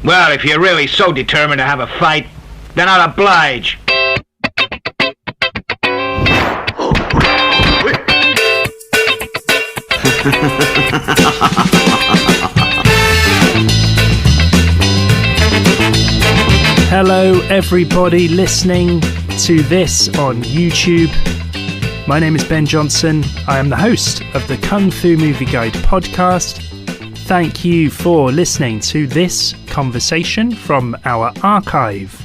Well, if you're really so determined to have a fight, then I'll oblige. Hello everybody listening to this on YouTube. My name is Ben Johnson. I am the host of the Kung Fu Movie Guide podcast. Thank you for listening to this conversation from our archive.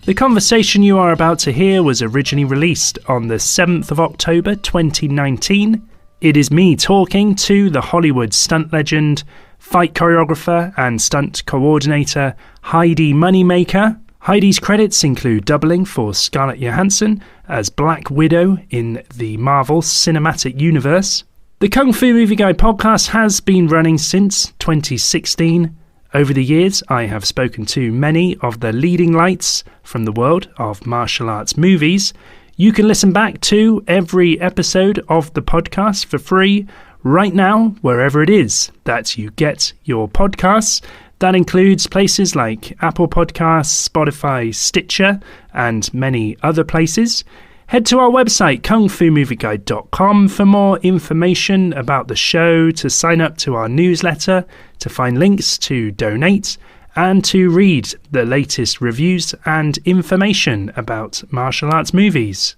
The conversation you are about to hear was originally released on the 7th of October 2019. It is me talking to the Hollywood stunt legend, fight choreographer and stunt coordinator Heidi Moneymaker. Heidi's credits include doubling for Scarlett Johansson as Black Widow in the Marvel Cinematic Universe. The Kung Fu Movie Guide podcast has been running since 2016. Over the years, I have spoken to many of the leading lights from the world of martial arts movies. You can listen back to every episode of the podcast for free right now, wherever it is that you get your podcasts. That includes places like Apple Podcasts, Spotify, Stitcher, and many other places. Head to our website, kungfumovieguide.com, for more information about the show, to sign up to our newsletter, to find links to donate, and to read the latest reviews and information about martial arts movies.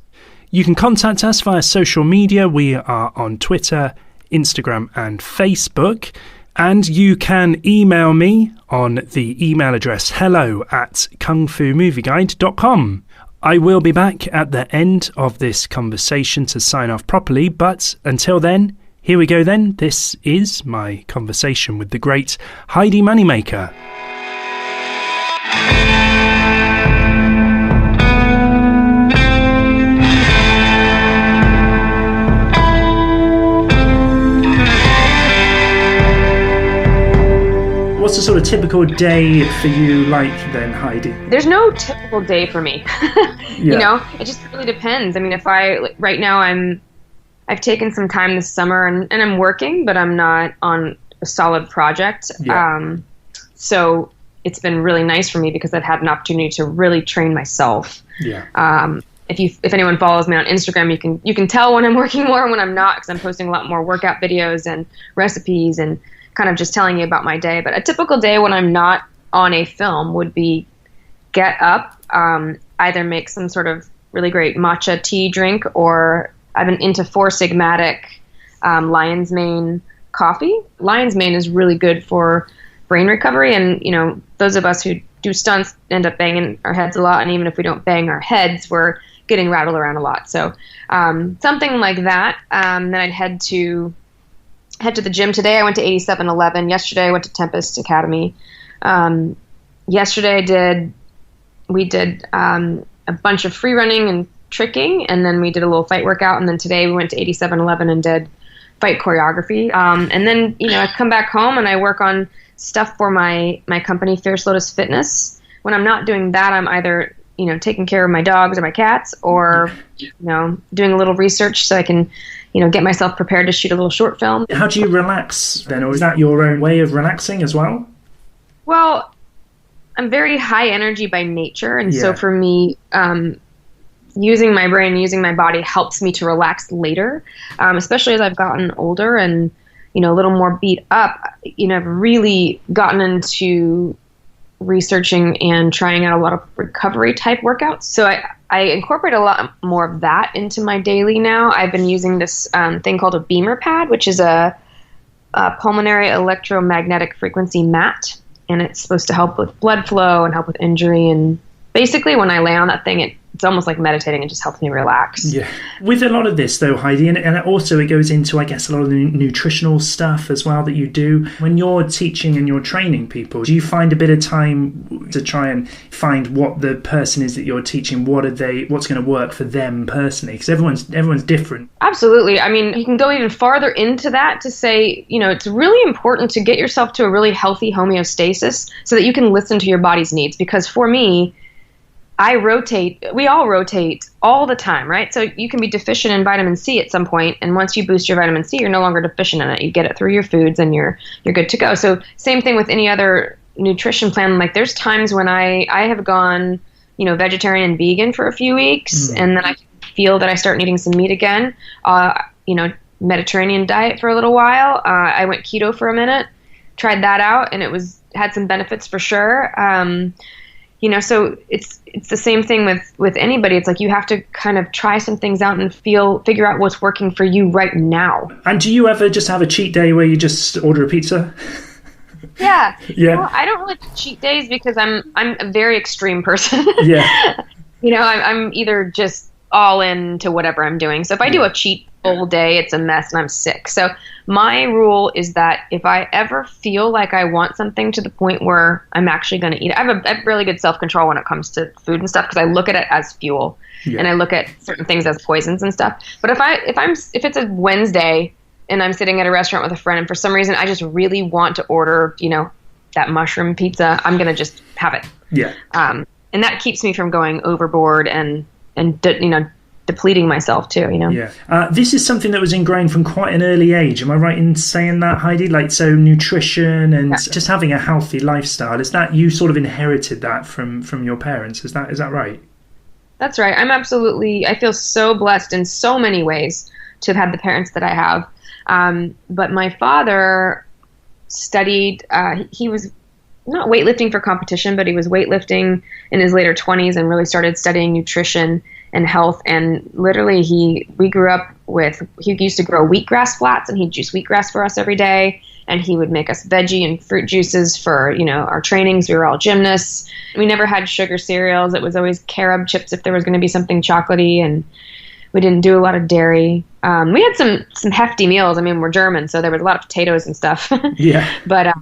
You can contact us via social media. We are on Twitter, Instagram, and Facebook. And you can email me on the email address hello@kungfumovieguide.com. I will be back at the end of this conversation to sign off properly, but until then, here we go then. This is my conversation with the great Heidi Moneymaker. What's a sort of typical day for you like then, Heidi? There's no typical day for me. You know, it just really depends. I mean, right now I've taken some time this summer and I'm working, but I'm not on a solid project. Yeah. So it's been really nice for me because I've had an opportunity to really train myself. Yeah. If anyone follows me on Instagram, you can tell when I'm working more and when I'm not, because I'm posting a lot more workout videos and recipes and kind of just telling you about my day. But a typical day when I'm not on a film would be get up, either make some sort of really great matcha tea drink, or I've been into Four Sigmatic lion's mane coffee. Lion's mane is really good for brain recovery, and you know, those of us who do stunts end up banging our heads a lot, and even if we don't bang our heads, we're getting rattled around a lot. So something like that. Then I'd head to the gym today. I went to 8711. Yesterday I went to Tempest Academy. Yesterday we did a bunch of free running and tricking, and then we did a little fight workout, and then today we went to 8711 and did fight choreography. And then, you know, I come back home and I work on stuff for my company, Fierce Lotus Fitness. When I'm not doing that, I'm either, you know, taking care of my dogs or my cats, or, you know, doing a little research so I can, you know, get myself prepared to shoot a little short film. How do you relax then, or is that your own way of relaxing as well? Well, I'm very high energy by nature, and so for me, using my brain, using my body helps me to relax later, especially as I've gotten older and, you know, a little more beat up. You know, I've really gotten into researching and trying out a lot of recovery type workouts. So I incorporate a lot more of that into my daily now. I've been using this thing called a beamer pad, which is a pulmonary electromagnetic frequency mat, and it's supposed to help with blood flow and help with injury. And basically when I lay on that thing, it's almost like meditating. It just helps me relax. Yeah. With a lot of this though, Heidi, and also it goes into, I guess, a lot of the nutritional stuff as well that you do. When you're teaching and you're training people, do you find a bit of time to try and find what the person is that you're teaching, what's going to work for them personally? Because everyone's different. Absolutely. I mean, you can go even farther into that to say, you know, it's really important to get yourself to a really healthy homeostasis so that you can listen to your body's needs. Because for me, we all rotate all the time, right? So you can be deficient in vitamin C at some point, and once you boost your vitamin C, you're no longer deficient in it. You get it through your foods and you're good to go. So same thing with any other, nutrition plan, like there's times when I have gone, vegetarian and vegan for a few weeks, and then I feel that I start needing some meat again. Mediterranean diet for a little while. I went keto for a minute, tried that out, and had some benefits for sure. So it's the same thing with anybody. It's like you have to kind of try some things out and figure out what's working for you right now. And do you ever just have a cheat day where you just order a pizza? Yeah. Yeah. Well, I don't really do cheat days because I'm a very extreme person. Yeah. I'm either just all into whatever I'm doing. So if I do a cheat full day, it's a mess and I'm sick. So my rule is that if I ever feel like I want something to the point where I'm actually going to eat it, I have really good self-control when it comes to food and stuff because I look at it as fuel and I look at certain things as poisons and stuff. But if it's a Wednesday and I'm sitting at a restaurant with a friend and for some reason I just really want to order, that mushroom pizza, I'm going to just have it. Yeah. And that keeps me from going overboard and depleting myself too, Yeah. This is something that was ingrained from quite an early age. Am I right in saying that, Heidi? Like, so nutrition and just having a healthy lifestyle, is that you sort of inherited that from your parents? Is that right? That's right. I feel so blessed in so many ways to have had the parents that I have. But my father studied, he was not weightlifting for competition, but he was weightlifting in his later 20s and really started studying nutrition and health. And literally he used to grow wheatgrass flats and he'd juice wheatgrass for us every day. And he would make us veggie and fruit juices for, our trainings. We were all gymnasts. We never had sugar cereals. It was always carob chips if there was going to be something chocolatey, and we didn't do a lot of dairy. We had some hefty meals. I mean, we're German, so there was a lot of potatoes and stuff. Yeah. But,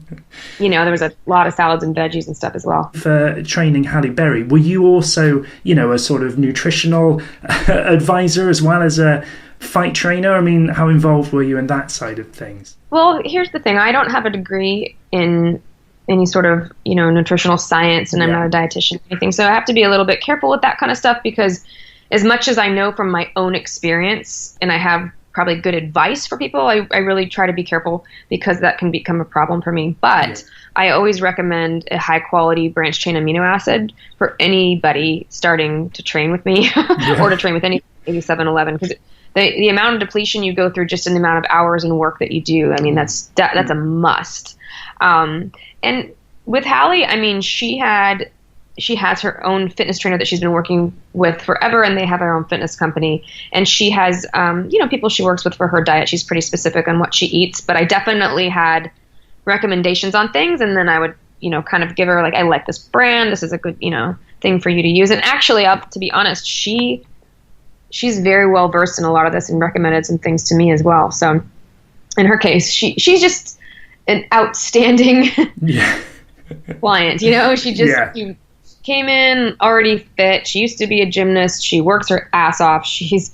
there was a lot of salads and veggies and stuff as well. For training Halle Berry, were you also, a sort of nutritional advisor as well as a fight trainer? I mean, how involved were you in that side of things? Well, here's the thing. I don't have a degree in any sort of, nutritional science, and I'm not a dietitian or anything. So I have to be a little bit careful with that kind of stuff because as much as I know from my own experience and I have probably good advice for people, I really try to be careful because that can become a problem for me. But I always recommend a high quality branched chain amino acid for anybody starting to train with me or to train with any 8711 because the amount of depletion you go through just in the amount of hours and work that you do, I mean, that's a must. And with Halle, I mean, she has her own fitness trainer that she's been working with forever, and they have their own fitness company. And she has, people she works with for her diet. She's pretty specific on what she eats, but I definitely had recommendations on things. And then I would, kind of give her like, I like this brand. This is a good, thing for you to use. And actually, to be honest, she's very well versed in a lot of this and recommended some things to me as well. So in her case, she's just an outstanding client, she just, came in already fit. She used to be a gymnast. She works her ass off. She's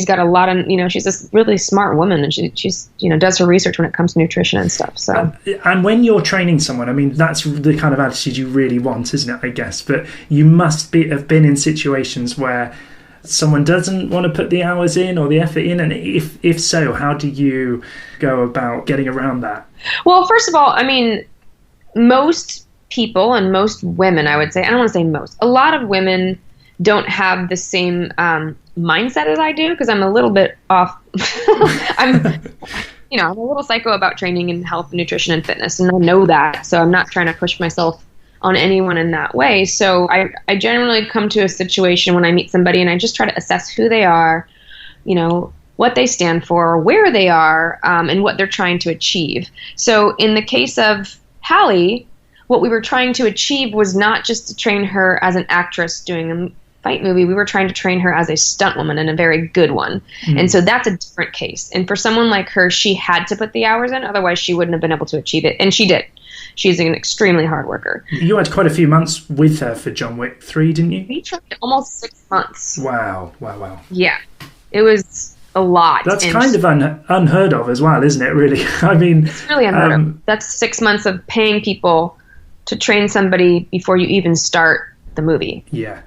got a lot of, she's a really smart woman, and she's does her research when it comes to nutrition and stuff. So, and when you're training someone, I mean, that's the kind of attitude you really want, isn't it? I guess, but you must have been in situations where someone doesn't want to put the hours in or the effort in, and if so, how do you go about getting around that? Well, first of all, I mean, most people and most women, I would say, I don't want to say most, a lot of women don't have the same mindset as I do because I'm a little bit off. I'm a little psycho about training and health and nutrition and fitness, and I know that, so I'm not trying to push myself on anyone in that way. So I generally come to a situation when I meet somebody and I just try to assess who they are, what they stand for, where they are, and what they're trying to achieve. So in the case of Halle, what we were trying to achieve was not just to train her as an actress doing a fight movie. We were trying to train her as a stunt woman, and a very good one. Mm-hmm. And so that's a different case. And for someone like her, she had to put the hours in, otherwise she wouldn't have been able to achieve it. And she did. She's an extremely hard worker. You had quite a few months with her for John Wick 3, didn't you? We trained almost 6 months. Wow. Yeah. It was a lot. That's kind of unheard of as well, isn't it, really? I mean, it's really unheard of. That's 6 months of paying people to train somebody before you even start the movie. Yeah.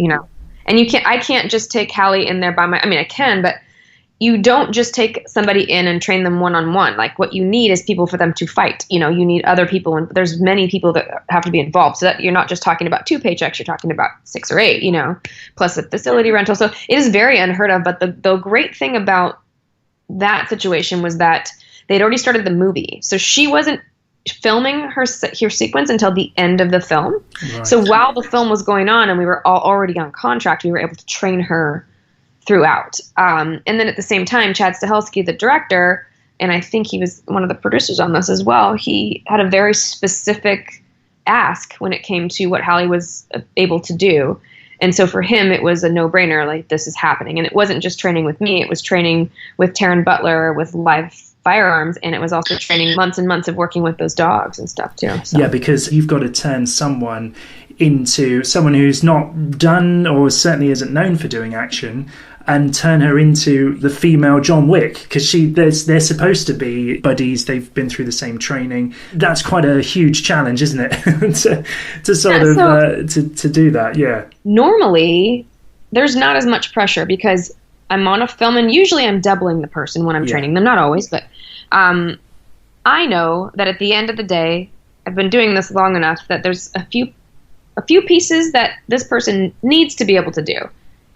And I can't just take Halle in there I can, but you don't just take somebody in and train them one-on-one. Like, what you need is people for them to fight. You know, you need other people, and there's many people that have to be involved, so that you're not just talking about 2 paychecks, you're talking about 6 or 8, you know, plus a facility rental. So it is very unheard of. But the great thing about that situation was that they'd already started the movie. So she wasn't filming her sequence until the end of the film. Right. So while the film was going on and we were all already on contract, we were able to train her throughout. And then at the same time, Chad Stahelski, the director, and I think he was one of the producers on this as well, he had a very specific ask when it came to what Halle was able to do. And so for him, it was a no-brainer, like, this is happening. And it wasn't just training with me, it was training with Taryn Butler with live firearms, and it was also training months and months of working with those dogs and stuff too. So. Yeah, because you've got to turn someone into someone who's not done, or certainly isn't known for doing action, and turn her into the female John Wick, because they're supposed to be buddies. They've been through the same training. That's quite a huge challenge, isn't it? to do that. Yeah. Normally, there's not as much pressure because I'm on a film, and usually I'm doubling the person when I'm training them. Not always, but I know that at the end of the day, I've been doing this long enough that there's a few pieces that this person needs to be able to do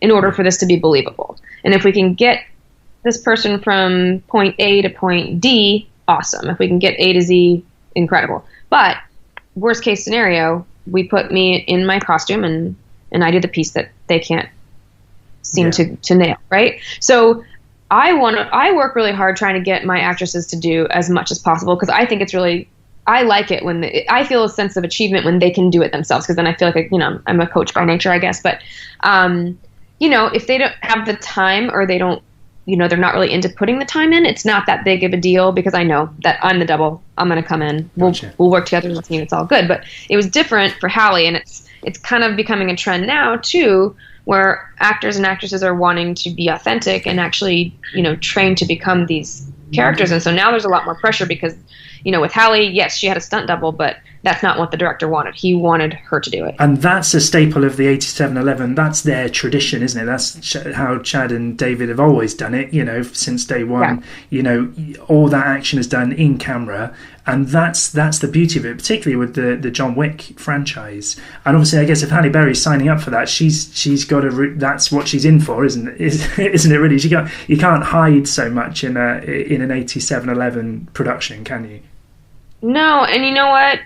in order for this to be believable. And if we can get this person from point A to point D, awesome. If we can get A to Z, incredible. But worst case scenario, we put me in my costume and I do the piece that they can't seem to nail, right? So I work really hard trying to get my actresses to do as much as possible, because I think it's really, I like it when I feel a sense of achievement when they can do it themselves, because then I feel like, I'm a coach by nature, I guess. But, if they don't have the time, or they don't, they're not really into putting the time in, it's not that big of a deal, because I know that I'm the double. I'm going to come in. Gotcha. We'll work together as a team. It's all good. But it was different for Halle, and it's kind of becoming a trend now too, where actors and actresses are wanting to be authentic and actually, train to become these characters. And so now there's a lot more pressure because, with Halle, yes, she had a stunt double, but that's not what the director wanted. He wanted her to do it. And that's a staple of the 8711. That's their tradition, isn't it? That's how Chad and David have always done it, since day one. Yeah. All that action is done in camera. And that's the beauty of it, particularly with the John Wick franchise. And obviously, I guess if Halle Berry's signing up for that, she's got to. That's what she's in for, isn't it? Really? You can't hide so much in an 8711 production, can you? No, and you know what?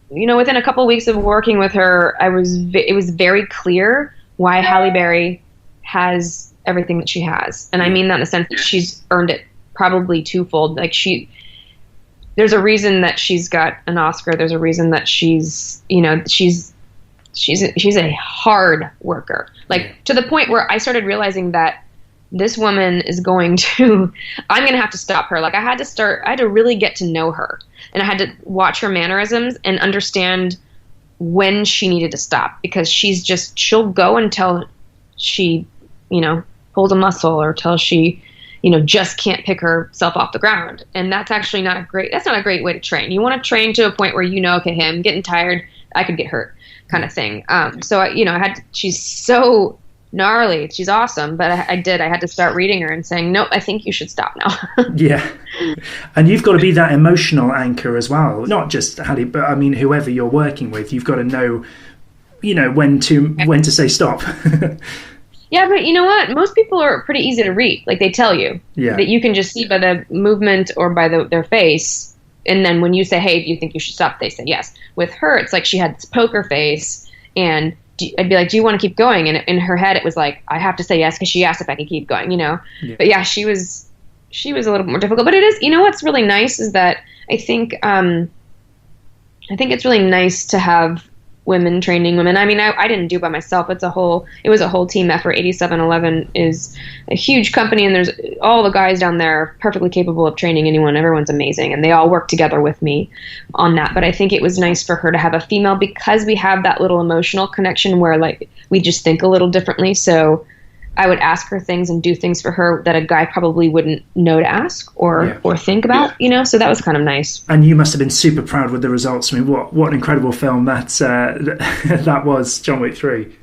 Within a couple of weeks of working with her, it was very clear why Halle Berry has everything that she has, and I mean that in the sense that she's earned it probably twofold. Like there's a reason that she's got an Oscar. There's a reason that she's a hard worker. Like, to the point where I started realizing that this woman is I'm going to have to stop her. Like, I had to really get to know her, and I had to watch her mannerisms and understand when she needed to stop, because she'll go until she, pulls a muscle, or till she, just can't pick herself off the ground. And that's actually not a great way to train. You want to train to a point where, okay, hey, I'm getting tired, I could get hurt, kind of thing. So she's so gnarly, she's awesome, but I had to start reading her and saying, no, I think you should stop now. Yeah. And you've got to be that emotional anchor as well, not just Halle, but I mean whoever you're working with, you've got to know when to say stop. Yeah, but you know what? Most people are pretty easy to read. Like, they tell you that you can just see by the movement or by their face. And then when you say, hey, do you think you should stop? They say yes. With her, it's like she had this poker face, and I'd be like, do you want to keep going? And in her head, it was like, I have to say yes because she asked if I could keep going, Yeah. But yeah, she was a little more difficult. But it is, what's really nice is that I think it's really nice to have women training women. I mean, I didn't do it by myself. It was a whole team effort. 8711 is a huge company, and there's all the guys down there are perfectly capable of training anyone. Everyone's amazing, and they all work together with me on that. But I think it was nice for her to have a female, because we have that little emotional connection where, like, we just think a little differently. So I would ask her things and do things for her that a guy probably wouldn't know to ask or think about, so that was kind of nice. And you must have been super proud with the results. I mean, what an incredible film that was, John Wick 3.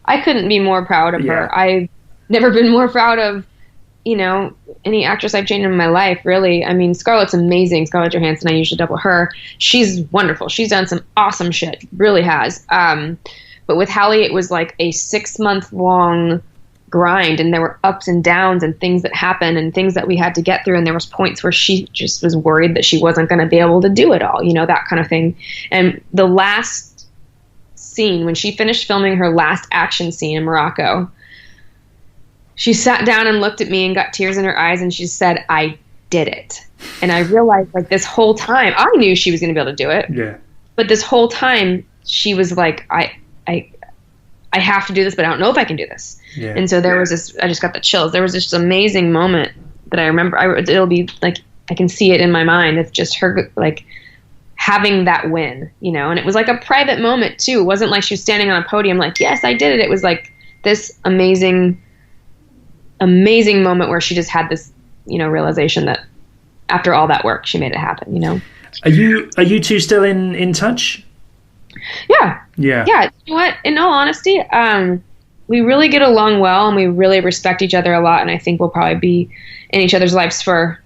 I couldn't be more proud of her. I've never been more proud of any actress I've changed in my life, really. I mean, Scarlett's amazing. Scarlett Johansson, I usually double her. She's wonderful. She's done some awesome shit. Really has. But with Halle, it was like a 6-month long grind, and there were ups and downs and things that happened and things that we had to get through. And there was points where she just was worried that she wasn't going to be able to do it all, that kind of thing. And the last scene, when she finished filming her last action scene in Morocco, she sat down and looked at me and got tears in her eyes, and she said, "I did it." And I realized, like, this whole time, I knew she was going to be able to do it. Yeah. But this whole time, she was like, I have to do this, but I don't know if I can do this. Yeah. And so there was this, I just got the chills. There was this amazing moment that I remember. It'll be like, I can see it in my mind. It's just her, like, having that win, and it was like a private moment too. It wasn't like she was standing on a podium like, yes, I did it. It was like this amazing moment where she just had this, realization that after all that work, she made it happen, Are you two still in touch? Yeah. Yeah. Yeah. You know what? In all honesty, we really get along well, and we really respect each other a lot. And I think we'll probably be in each other's lives for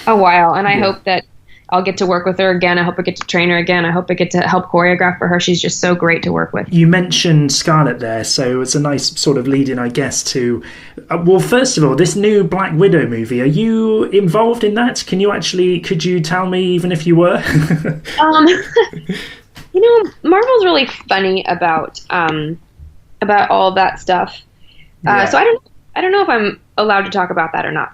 a while. And I hope that I'll get to work with her again. I hope I get to train her again. I hope I get to help choreograph for her. She's just so great to work with. You mentioned Scarlett there, so it's a nice sort of lead-in, I guess, to... well, first of all, this new Black Widow movie, are you involved in that? Could you tell me, even if you were? Marvel's really funny about all that stuff. So I don't know if I'm allowed to talk about that or not.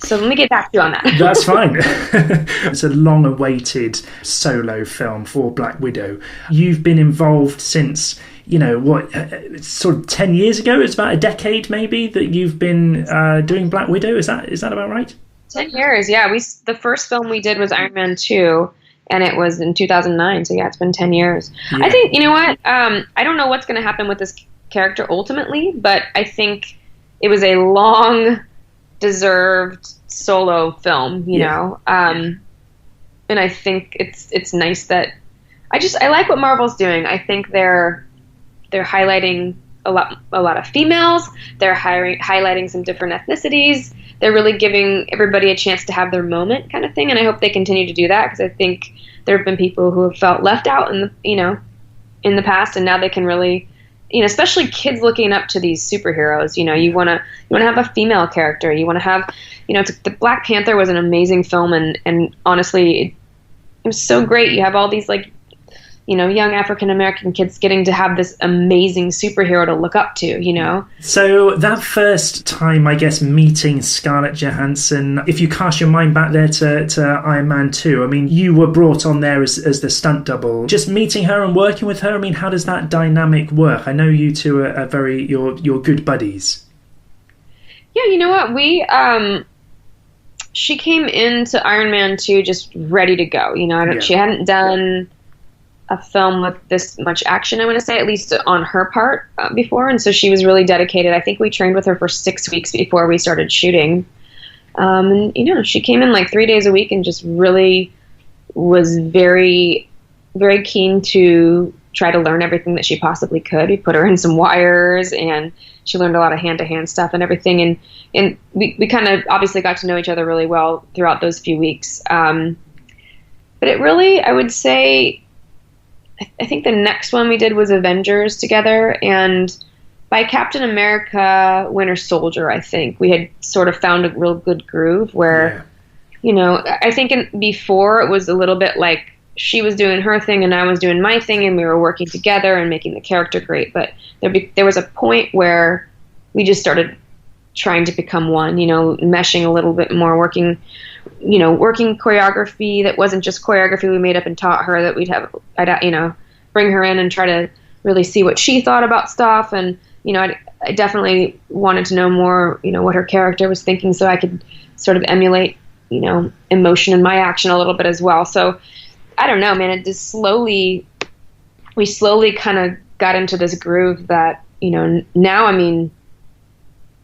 So let me get back to you on that. That's fine. It's a long-awaited solo film for Black Widow. You've been involved since, sort of 10 years ago? It's about a decade, maybe, that you've been doing Black Widow. Is that about right? 10 years, yeah. The first film we did was Iron Man 2, and it was in 2009. So, yeah, it's been 10 years. Yeah. I think, you know what? I don't know what's going to happen with this character ultimately, but I think it was a long-deserved solo film, you know. And I think it's nice that I like what Marvel's doing. I think they're highlighting a lot of females. They're highlighting some different ethnicities. They're really giving everybody a chance to have their moment, kind of thing. And I hope they continue to do that, because I think there have been people who have felt left out in the past, and now they can really, especially kids looking up to these superheroes. You want to have a female character. You want to have, the Black Panther was an amazing film, and honestly, it was so great. You have all these young African American kids getting to have this amazing superhero to look up to. So that first time, I guess, meeting Scarlett Johansson, if you cast your mind back there to Iron Man 2, I mean, you were brought on there as the stunt double. Just meeting her and working with her, I mean, how does that dynamic work? I know you two are you're good buddies. Yeah, you know what? She came into Iron Man 2 just ready to go. She hadn't done a film with this much action, I want to say, at least on her part before. And so she was really dedicated. I think we trained with her for 6 weeks before we started shooting. And, she came in like 3 days a week and just really was very, very keen to try to learn everything that she possibly could. We put her in some wires, and she learned a lot of hand-to-hand stuff and everything. And we kind of obviously got to know each other really well throughout those few weeks. But it really, I would say, I think the next one we did was Avengers together, and by Captain America Winter Soldier, I think we had sort of found a real good groove where, I think before it was a little bit like she was doing her thing and I was doing my thing, and we were working together and making the character great. But there was a point where we just started trying to become one, meshing a little bit more, working choreography that wasn't just choreography we made up and taught her, that I'd bring her in and try to really see what she thought about stuff. And, I definitely wanted to know more, what her character was thinking, so I could sort of emulate, emotion in my action a little bit as well. So I don't know, man, it just we slowly kind of got into this groove that, now, I mean,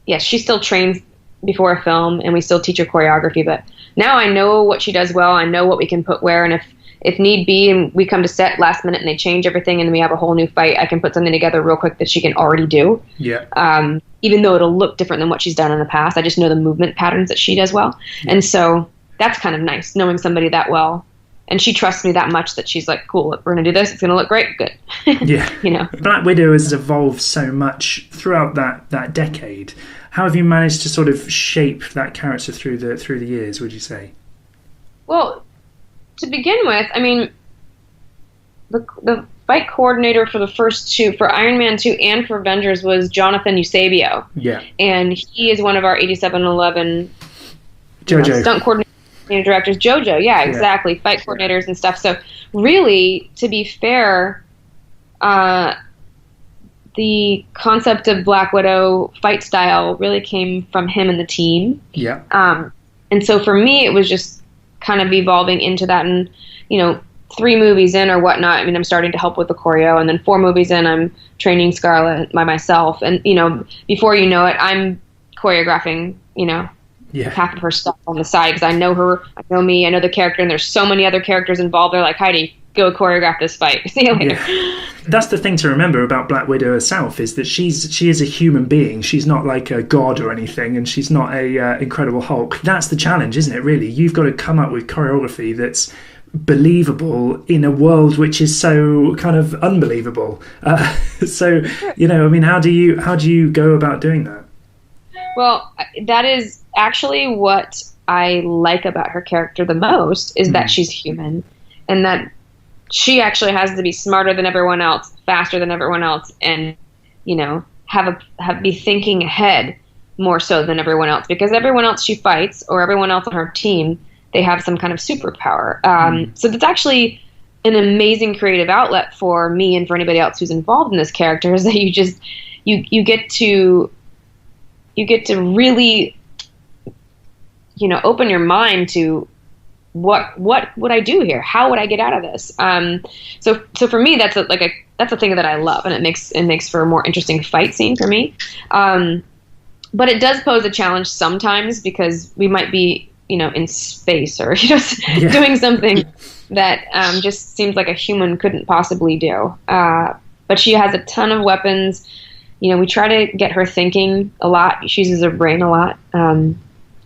yes, she still trains before a film and we still teach her choreography, but now I know what she does well. I know what we can put where, and if need be, and we come to set last minute and they change everything and we have a whole new fight, I can put something together real quick that she can already do. Yeah. Even though it'll look different than what she's done in the past, I just know the movement patterns that she does well. Yeah. And so that's kind of nice, knowing somebody that well. And she trusts me that much that she's like, cool, we're going to do this. It's going to look great. Good. Yeah. You know, Black Widow has evolved so much throughout that decade. How have you managed to sort of shape that character through the years, would you say? Well, to begin with, I mean, the fight coordinator for the first two, for Iron Man 2 and for Avengers, was Jonathan Eusebio. Yeah. And he is one of our 8711 JoJo. Stunt coordinator directors. JoJo, yeah, exactly. Fight coordinators and stuff. So really, to be fair, the concept of Black Widow fight style really came from him and the team. Yeah. And so for me, it was just kind of evolving into that. And, 3 movies in or whatnot, I mean, I'm starting to help with the choreo. And then 4 movies in, I'm training Scarlett by myself. And, before you know it, I'm choreographing, half of her stuff on the side because I know her, I know me, I know the character, and there's so many other characters involved. They're like, Heidi, go choreograph this fight. See you later. Yeah. That's the thing to remember about Black Widow herself, is that she is a human being. She's not like a god or anything, and she's not a Incredible Hulk. That's the challenge, isn't it, really? You've got to come up with choreography that's believable in a world which is so kind of unbelievable. So, I mean, how do you go about doing that? Well, that is actually what I like about her character the most, is that she's human, and that she actually has to be smarter than everyone else, faster than everyone else, and, be thinking ahead more so than everyone else, because everyone else she fights, or everyone else on her team, they have some kind of superpower. So that's actually an amazing creative outlet for me and for anybody else who's involved in this character, is that you get to really, open your mind to what would I do here? How would I get out of this? So for me, that's a thing that I love, and it makes for a more interesting fight scene for me. But it does pose a challenge sometimes, because we might be, in space, or doing something that just seems like a human couldn't possibly do. But she has a ton of weapons. We try to get her thinking a lot. She uses her brain a lot. And,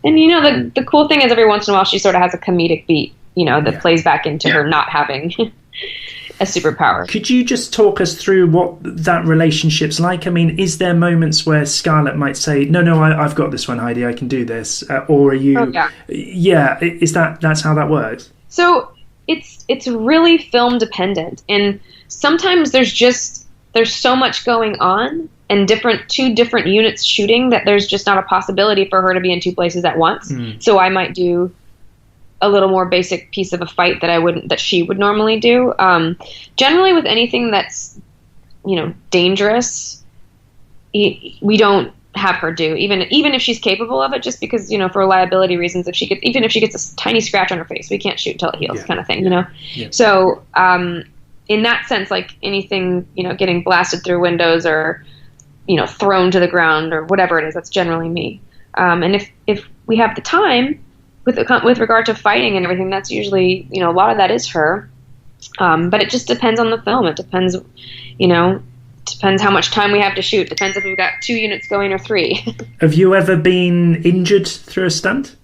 the cool thing is, every once in a while, she sort of has a comedic beat, that plays back into her not having a superpower. Could you just talk us through what that relationship's like? I mean, is there moments where Scarlett might say, no, I've got this one, Heidi, I can do this? Or are you... Oh, yeah. Is that's how that works? So it's really film dependent. And sometimes there's so much going on, and two different units shooting, that there's just not a possibility for her to be in 2 places at once. So I might do a little more basic piece of a fight that she would normally do. Generally with anything that's, dangerous, we don't have her do, even if she's capable of it, just because, for reliability reasons, even if she gets a tiny scratch on her face, we can't shoot until it heals, kind of thing, Yeah. So, in that sense, like anything, getting blasted through windows, or, thrown to the ground, or whatever it is, that's generally me. And if we have the time, with regard to fighting and everything, that's usually, a lot of that is her. But it just depends on the film. It depends, depends how much time we have to shoot. Depends if we've got 2 units going or 3. Have you ever been injured through a stunt?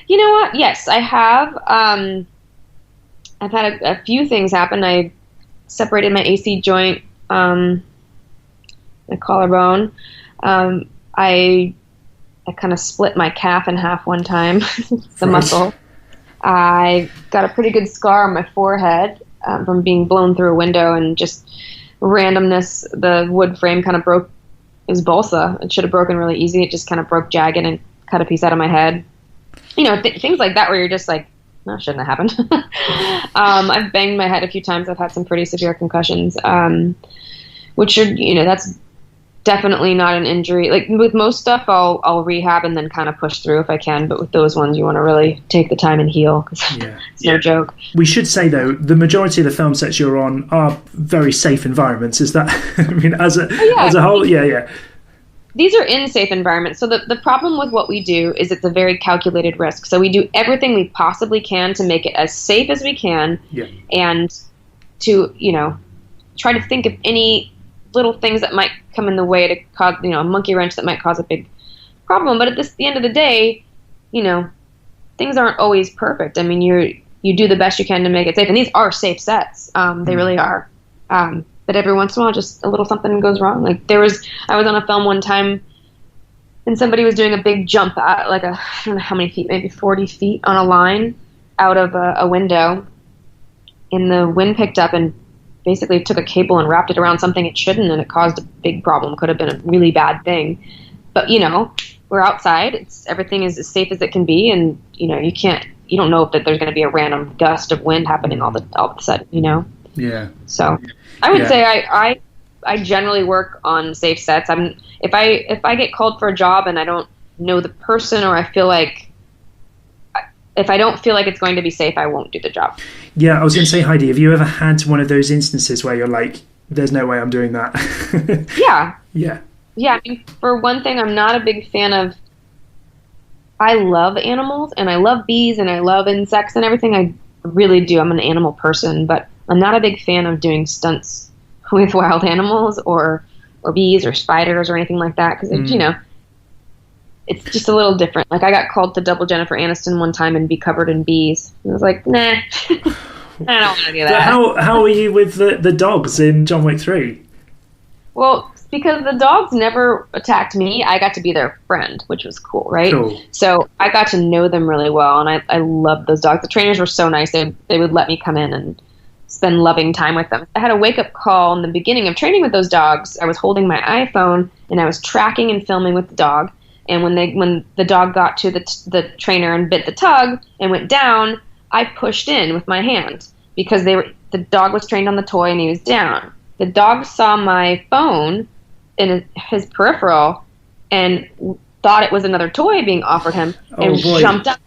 You know what? Yes, I have. I've had a few things happen. I separated my AC joint, my collarbone. I kind of split my calf in half one time, the muscle. I got a pretty good scar on my forehead from being blown through a window, and just randomness. The wood frame kind of broke. It was balsa. It should have broken really easy. It just kind of broke jagged and cut a piece out of my head. Things like that, where you're just like, no, it shouldn't have happened. I've banged my head a few times. I've had some pretty severe concussions, which are, that's definitely not an injury. Like with most stuff, I'll rehab and then kind of push through if I can. But with those ones, you want to really take the time and heal, because it's no joke. We should say, though, the majority of the film sets you're on are very safe environments. Is that, I mean, as a whole, yeah. these are in safe environments. So the problem with what we do is it's a very calculated risk. So we do everything we possibly can to make it as safe as we can, and to, try to think of any little things that might come in the way to cause, a monkey wrench that might cause a big problem. But at the end of the day, things aren't always perfect. I mean, you do the best you can to make it safe, and these are safe sets. They really are. But every once in a while, just a little something goes wrong. Like I was on a film one time, and somebody was doing a big jump at I don't know how many feet, maybe 40 feet on a line out of a window, and the wind picked up and basically took a cable and wrapped it around something it shouldn't, and it caused a big problem. Could have been a really bad thing. But, we're outside. Everything is as safe as it can be, and, you don't know if that there's going to be a random gust of wind happening all of a sudden, Yeah. So I would say I generally work on safe sets. If I get called for a job and I don't know the person, or if I don't feel like it's going to be safe, I won't do the job. Yeah, I was going to say, Heidi, have you ever had one of those instances where you're like, there's no way I'm doing that? Yeah. Yeah. Yeah, I mean, for one thing, I'm not a big fan of... I love animals, and I love bees, and I love insects and everything. I really do. I'm an animal person, but I'm not a big fan of doing stunts with wild animals or bees or spiders or anything like that, because, it's just a little different. Like, I got called to double Jennifer Aniston one time and be covered in bees. I was like, nah, I don't want to do that. How are you with the dogs in John Wick 3? Well, because the dogs never attacked me, I got to be their friend, which was cool, right? Cool. So I got to know them really well, and I loved those dogs. The trainers were so nice. They would let me come in and spend loving time with them. I had a wake-up call in the beginning of training with those dogs. I was holding my iPhone, and I was tracking and filming with the dog. And when the dog got to the trainer and bit the tug and went down, I pushed in with my hand because the dog was trained on the toy and he was down. The dog saw my phone in his peripheral and thought it was another toy being offered him and jumped up.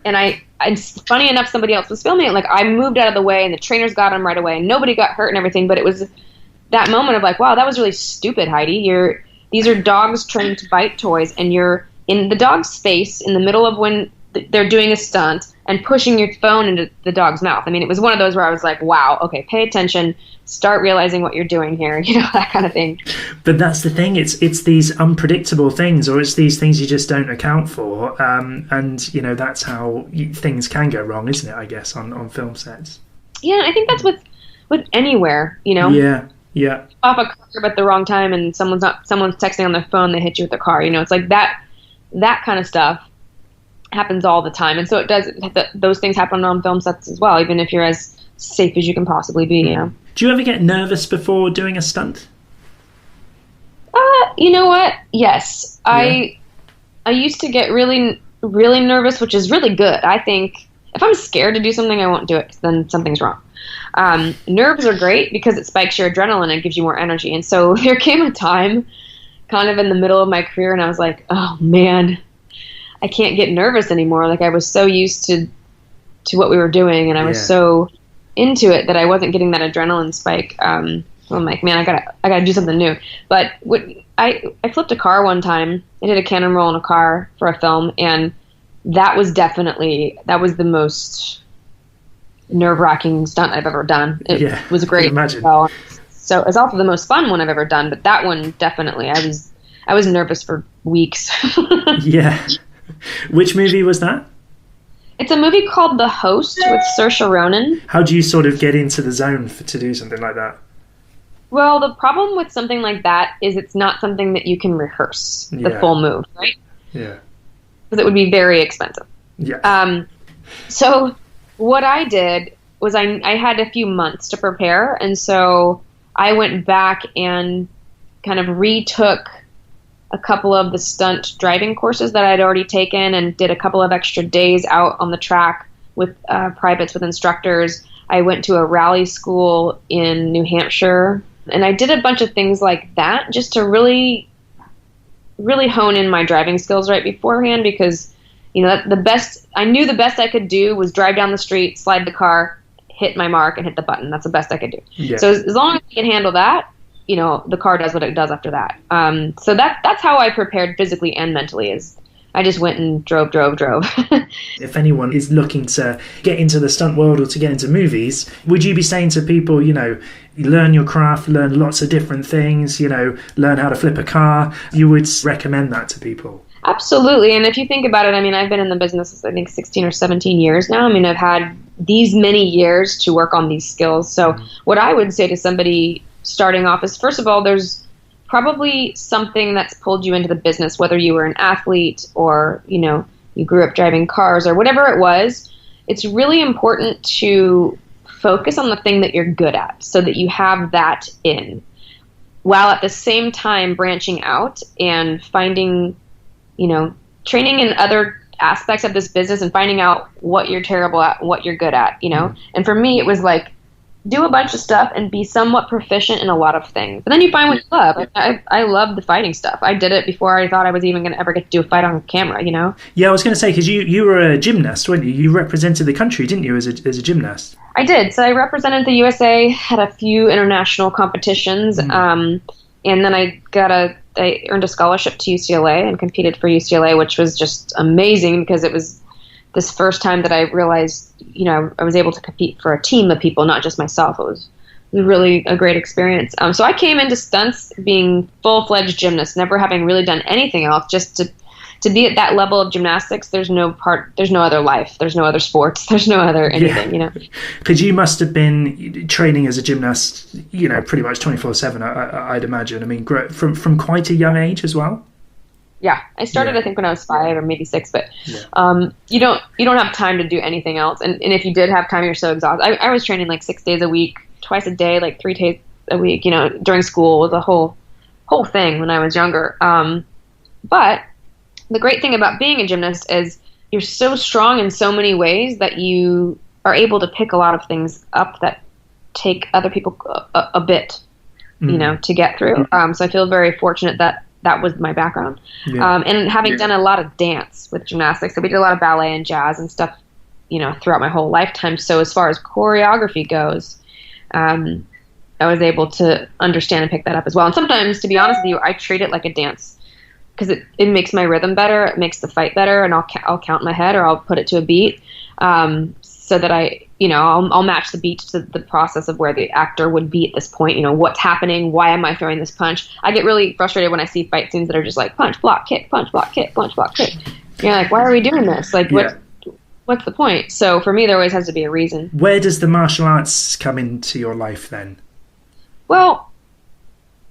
And funny enough, somebody else was filming it. Like, I moved out of the way and the trainers got him right away and nobody got hurt and everything. But it was that moment of like, wow, that was really stupid, Heidi. These are dogs trained to bite toys, and you're in the dog's space in the middle of when they're doing a stunt and pushing your phone into the dog's mouth. I mean, it was one of those where I was like, wow, okay, pay attention, start realizing what you're doing here, that kind of thing. But that's the thing, it's these unpredictable things, or it's these things you just don't account for, and that's how things can go wrong, isn't it, I guess, on film sets. Yeah, I think that's with anywhere, Yeah. Off a curb at the wrong time and someone's texting on their phone, they hit you with their car, it's like that kind of stuff happens all the time. And so it does, those things happen on film sets as well, even if you're as safe as you can possibly be, Do you ever get nervous before doing a stunt? You know what? Yes. Yeah. I used to get really, really nervous, which is really good. I think if I'm scared to do something, I won't do it, 'cause then something's wrong. Nerves are great because it spikes your adrenaline and gives you more energy. And so there came a time kind of in the middle of my career and I was like, oh man, I can't get nervous anymore. Like, I was so used to what we were doing and I was so into it that I wasn't getting that adrenaline spike. I'm like, man, I gotta do something new. But I flipped a car one time. I did a cannon roll in a car for a film, and that was the most nerve-wracking stunt I've ever done. It was great. Imagine. So it's also the most fun one I've ever done, but that one definitely, I was nervous for weeks. Yeah. Which movie was that? It's a movie called The Host with Saoirse Ronan. How do you sort of get into the zone to do something like that? Well, the problem with something like that is it's not something that you can rehearse the full move, right? Yeah. Because it would be very expensive. Yeah. So what I did was I had a few months to prepare, and so I went back and kind of retook a couple of the stunt driving courses that I'd already taken and did a couple of extra days out on the track with privates with instructors. I went to a rally school in New Hampshire, and I did a bunch of things like that just to really, really hone in my driving skills right beforehand, because the best I could do was drive down the street, slide the car, hit my mark, and hit the button. That's the best I could do. Yeah. So as long as I can handle that, the car does what it does after that. So that's how I prepared physically and mentally, is I just went and drove. If anyone is looking to get into the stunt world or to get into movies, would you be saying to people, learn your craft, learn lots of different things, learn how to flip a car? You would recommend that to people? Absolutely. And if you think about it, I've been in the business, I think 16 or 17 years now. I've had these many years to work on these skills. So what I would say to somebody starting off is, first of all, there's probably something that's pulled you into the business, whether you were an athlete or, you grew up driving cars or whatever it was. It's really important to focus on the thing that you're good at so that you have that in, while at the same time branching out and finding, training in other aspects of this business and finding out what you're terrible at, what you're good at, And for me, it was like, do a bunch of stuff and be somewhat proficient in a lot of things. But then you find what you love. I love the fighting stuff. I did it before I thought I was even going to ever get to do a fight on camera, Yeah, I was going to say, because you were a gymnast, weren't you? You represented the country, didn't you, as a gymnast? I did. So I represented the USA, had a few international competitions, and then I earned a scholarship to UCLA and competed for UCLA, which was just amazing because it was this first time that I realized, I was able to compete for a team of people, not just myself. It was really a great experience. So I came into stunts being full-fledged gymnast, never having really done anything else. Just to be at that level of gymnastics, there's no other life, there's no other sports, there's no other anything, Because you must have been training as a gymnast, pretty much 24/7. I'd imagine. From quite a young age as well. Yeah, I started I think when I was 5 or maybe 6, but you don't have time to do anything else. And if you did have time, you're so exhausted. I was training like 6 days a week, twice a day, like 3 days a week. During school was a whole thing when I was younger. But the great thing about being a gymnast is you're so strong in so many ways that you are able to pick a lot of things up that take other people a bit, to get through. So I feel very fortunate that was my background. And having done a lot of dance with gymnastics, so we did a lot of ballet and jazz and stuff, throughout my whole lifetime. So as far as choreography goes, I was able to understand and pick that up as well. And sometimes, to be honest with you, I treat it like a dance because it makes my rhythm better, it makes the fight better, and I'll count in my head or I'll put it to a beat, so that I'll match the beat to the process of where the actor would be at this point. What's happening? Why am I throwing this punch? I get really frustrated when I see fight scenes that are just like punch, block, kick, punch, block, kick, punch, block, kick. You're like, why are we doing this? Like, what's the point? So for me, there always has to be a reason. Where does the martial arts come into your life then? Well,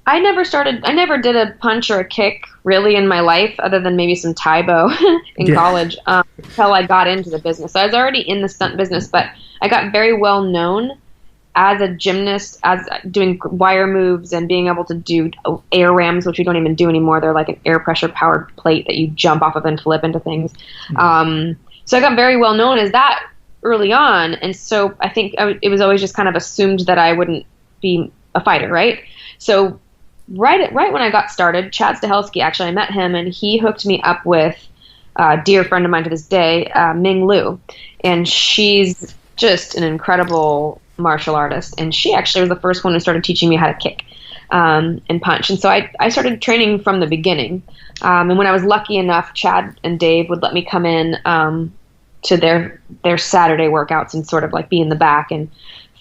I never did a punch or a kick really in my life, other than maybe some Taibo in college, until I got into the business. So I was already in the stunt business, but I got very well known as a gymnast, as doing wire moves and being able to do air rams, which we don't even do anymore. They're like an air pressure powered plate that you jump off of and flip into things. So I got very well known as that early on. And so I think it was always just kind of assumed that I wouldn't be a fighter, right? So right when I got started, Chad Stahelski, actually, I met him, and he hooked me up with a dear friend of mine to this day, Ming Liu. And she's just an incredible martial artist. And she actually was the first one who started teaching me how to kick and punch. And so I started training from the beginning. And when I was lucky enough, Chad and Dave would let me come in to their Saturday workouts and sort of like be in the back and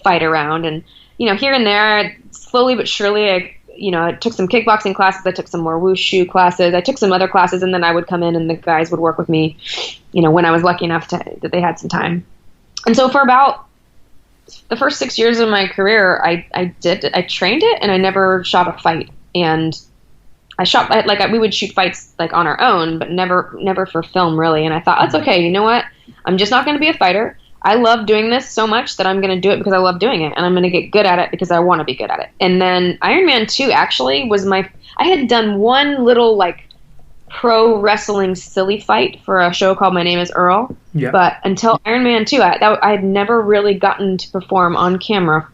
fight around. And, here and there, slowly but surely, I took some kickboxing classes, I took some more wushu classes, I took some other classes, and then I would come in and the guys would work with me, when I was lucky enough that they had some time. And so for about the first 6 years of my career, I trained it, and I never shot a fight. And we would shoot fights like on our own, but never for film really. And I thought, that's okay. You know what? I'm just not going to be a fighter. I love doing this so much that I'm going to do it because I love doing it, and I'm going to get good at it because I want to be good at it. And then Iron Man 2 actually was I had done one little like pro wrestling silly fight for a show called My Name is Earl. Yeah. But until Iron Man 2, I had never really gotten to perform on camera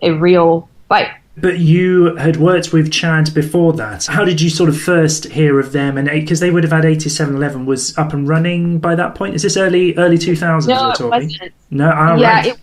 a real fight. But you had worked with Chad before that. How did you sort of first hear of them? And because they would have had 8711 was up and running by that point. Is this early 2000s? No, it wasn't. No, right.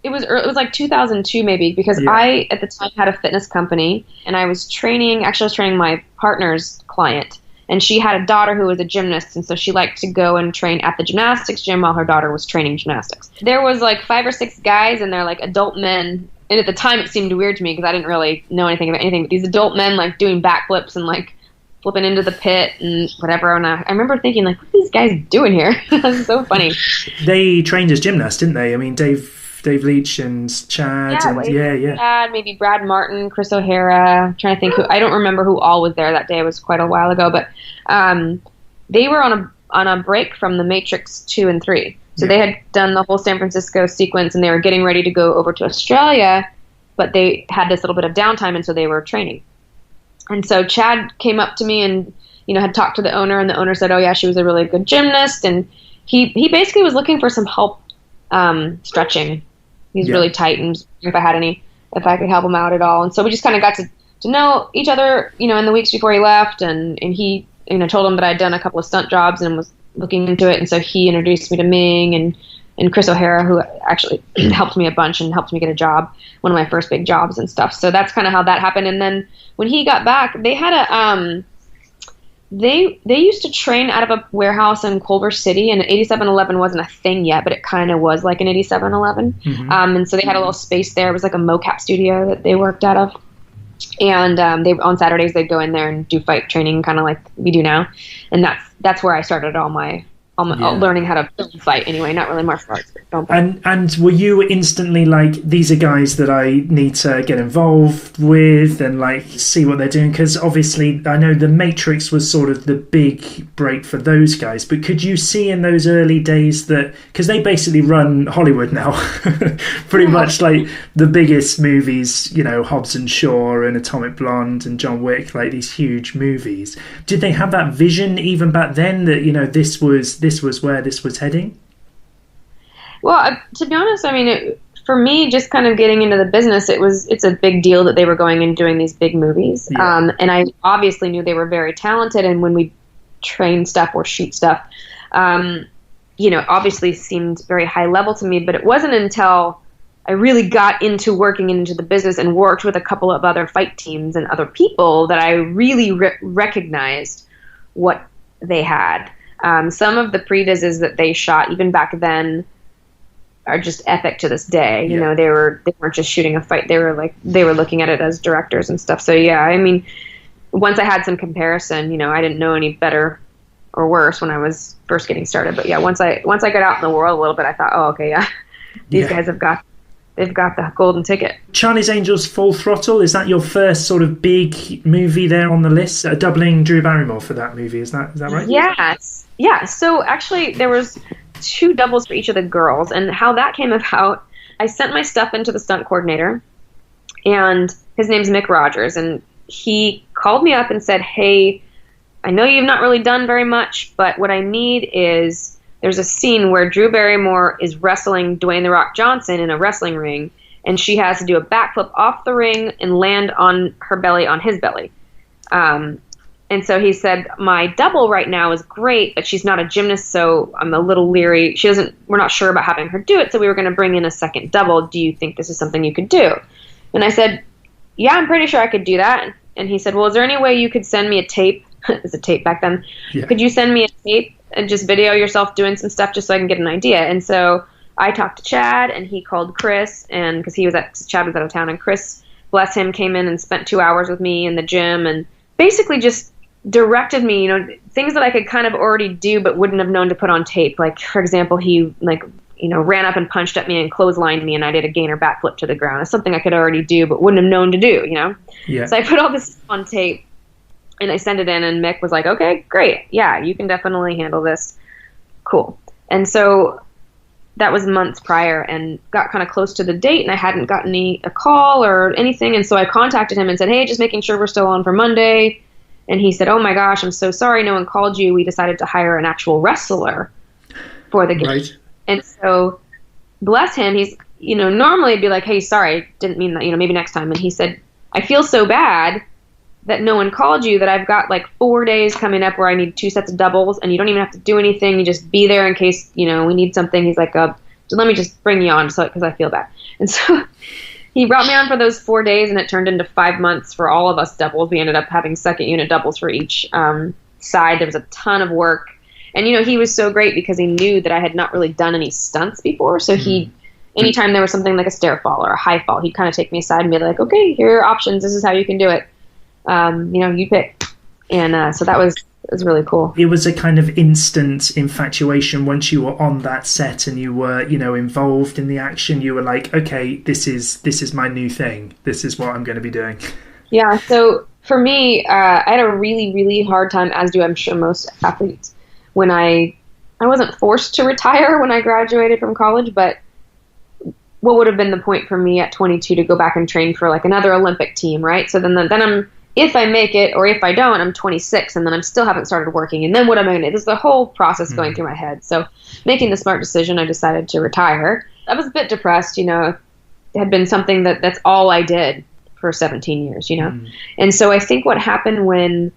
it was like 2002 maybe, because I at the time had a fitness company, and I was training my partner's client, and she had a daughter who was a gymnast, and so she liked to go and train at the gymnastics gym while her daughter was training gymnastics. There was like 5 or 6 guys, and they're like adult men, and at the time it seemed weird to me because I didn't really know anything about anything, but these adult men like doing backflips and like flipping into the pit and whatever. And I remember thinking, like, what are these guys doing here? That's so funny. They trained as gymnasts, didn't they? I mean, Dave Leitch and Chad. Chad, maybe Brad Martin, Chris O'Hara. I'm trying to think I don't remember who all was there that day. It was quite a while ago, but they were on a break from The Matrix 2 and 3. So they had done the whole San Francisco sequence, and they were getting ready to go over to Australia, but they had this little bit of downtime, and so they were training. And so Chad came up to me and, had talked to the owner, and the owner said, oh yeah, she was a really good gymnast, and he basically was looking for some help stretching. He's really tight, and if I could help him out at all. And so we just kind of got to know each other, in the weeks before he left, and he, told him that I'd done a couple of stunt jobs and was looking into it. And so he introduced me to Ming and Chris O'Hara, who actually helped me a bunch and helped me get a job, one of my first big jobs and stuff. So that's kind of how that happened. And then when he got back, they had they used to train out of a warehouse in Culver City, and 8711 wasn't a thing yet, but it kind of was like an 8711. Mm-hmm. And so they had a little space there. It was like a mocap studio that they worked out of. And they on Saturdays they'd go in there and do fight training, kind of like we do now. And that's where I started all my learning how to film fight anyway, not really martial arts, but film fight. And were you instantly like, these are guys that I need to get involved with and like see what they're doing? Because obviously I know The Matrix was sort of the big break for those guys, but could you see in those early days that, because they basically run Hollywood now, pretty much like the biggest movies, Hobbs and Shaw and Atomic Blonde and John Wick, like these huge movies. Did they have that vision even back then that, this was where this was heading? Well, to be honest, I mean, for me, just kind of getting into the business, it's a big deal that they were going and doing these big movies. Yeah. And I obviously knew they were very talented, and when we train stuff or shoot stuff, obviously seemed very high level to me, but it wasn't until I really got into working into the business and worked with a couple of other fight teams and other people that I really recognized what they had. Some of the previses that they shot, even back then, are just epic to this day. They weren't just shooting a fight. They were looking at it as directors and stuff. So yeah, I mean, once I had some comparison, I didn't know any better or worse when I was first getting started. But yeah, once I got out in the world a little bit, I thought, oh, okay, yeah, these guys they've got the golden ticket. Charlie's Angels Full Throttle, is that your first sort of big movie there on the list? Doubling Drew Barrymore for that movie, is that right? Yes. Yeah, so actually there was 2 doubles for each of the girls, and how that came about, I sent my stuff into the stunt coordinator, and his name's Mick Rogers, and he called me up and said, hey, I know you've not really done very much, but what I need is, there's a scene where Drew Barrymore is wrestling Dwayne "The Rock" Johnson in a wrestling ring, and she has to do a backflip off the ring and land on her belly on his belly. And so he said, my double right now is great, but she's not a gymnast, so I'm a little leery. We're not sure about having her do it, so we were going to bring in a second double. Do you think this is something you could do? And I said, yeah, I'm pretty sure I could do that. And he said, well, is there any way you could send me a tape? It was a tape back then. Yeah. Could you send me a tape and just video yourself doing some stuff just so I can get an idea? And so I talked to Chad, and he called Chris, and because Chad was out of town, and Chris, bless him, came in and spent 2 hours with me in the gym and basically just directed me, things that I could kind of already do but wouldn't have known to put on tape. Like, for example, he ran up and punched at me and clotheslined me, and I did a gainer backflip to the ground. It's something I could already do but wouldn't have known to do, Yeah. So I put all this on tape, and I sent it in, and Mick was like, okay, great. Yeah, you can definitely handle this. Cool. And so that was months prior, and got kind of close to the date, and I hadn't gotten a call or anything. And so I contacted him and said, hey, just making sure we're still on for Monday. And he said, oh my gosh, I'm so sorry no one called you. We decided to hire an actual wrestler for the game. Right. And so, bless him, he's, normally I'd be like, hey, sorry, didn't mean that, maybe next time. And he said, I feel so bad that no one called you that I've got like 4 days coming up where I need 2 sets of doubles, and you don't even have to do anything. You just be there in case, we need something. He's like, let me just bring you on because I feel bad. And so he brought me on for those 4 days, and it turned into 5 months for all of us doubles. We ended up having second unit doubles for each side. There was a ton of work. And, he was so great because he knew that I had not really done any stunts before. So anytime there was something like a stair fall or a high fall, he'd kind of take me aside and be like, okay, here are options. This is how you can do it. You pick. And so that was really cool. It was a kind of instant infatuation once you were on that set and you were, involved in the action. You were like, okay, this is my new thing. This is what I'm going to be doing. Yeah. So for me, I had a really, really hard time, as do I'm sure most athletes, when I wasn't forced to retire when I graduated from college, but what would have been the point for me at 22 to go back and train for like another Olympic team, right? So then I'm, if I make it or if I don't, I'm 26 and then I still haven't started working. And then what am I going to do? This is the whole process going through my head. So making the smart decision, I decided to retire. I was a bit depressed, it had been something that's all I did for 17 years, And so I think what happened when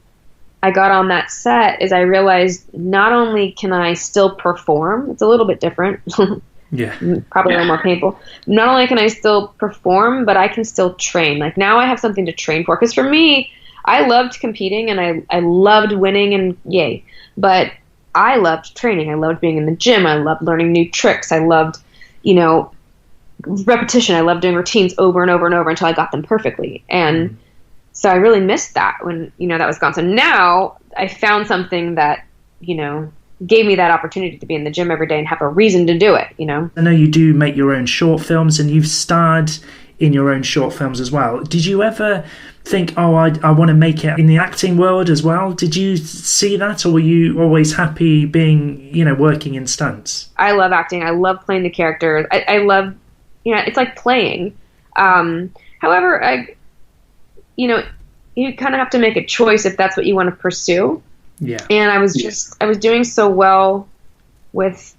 I got on that set is I realized not only can I still perform, it's a little bit different. Yeah. Probably a little more painful. Not only can I still perform, but I can still train. Like now I have something to train for. Because for me, I loved competing and I loved winning and yay. But I loved training. I loved being in the gym. I loved learning new tricks. I loved, repetition. I loved doing routines over and over and over until I got them perfectly. And so I really missed that when, that was gone. So now I found something that, gave me that opportunity to be in the gym every day and have a reason to do it, I know you do make your own short films and you've starred in your own short films as well. Did you ever think, I want to make it in the acting world as well? Did you see that, or were you always happy being, working in stunts? I love acting. I love playing the characters. I love, it's like playing. However, you kind of have to make a choice if that's what you want to pursue. Yeah. And I was doing so well with,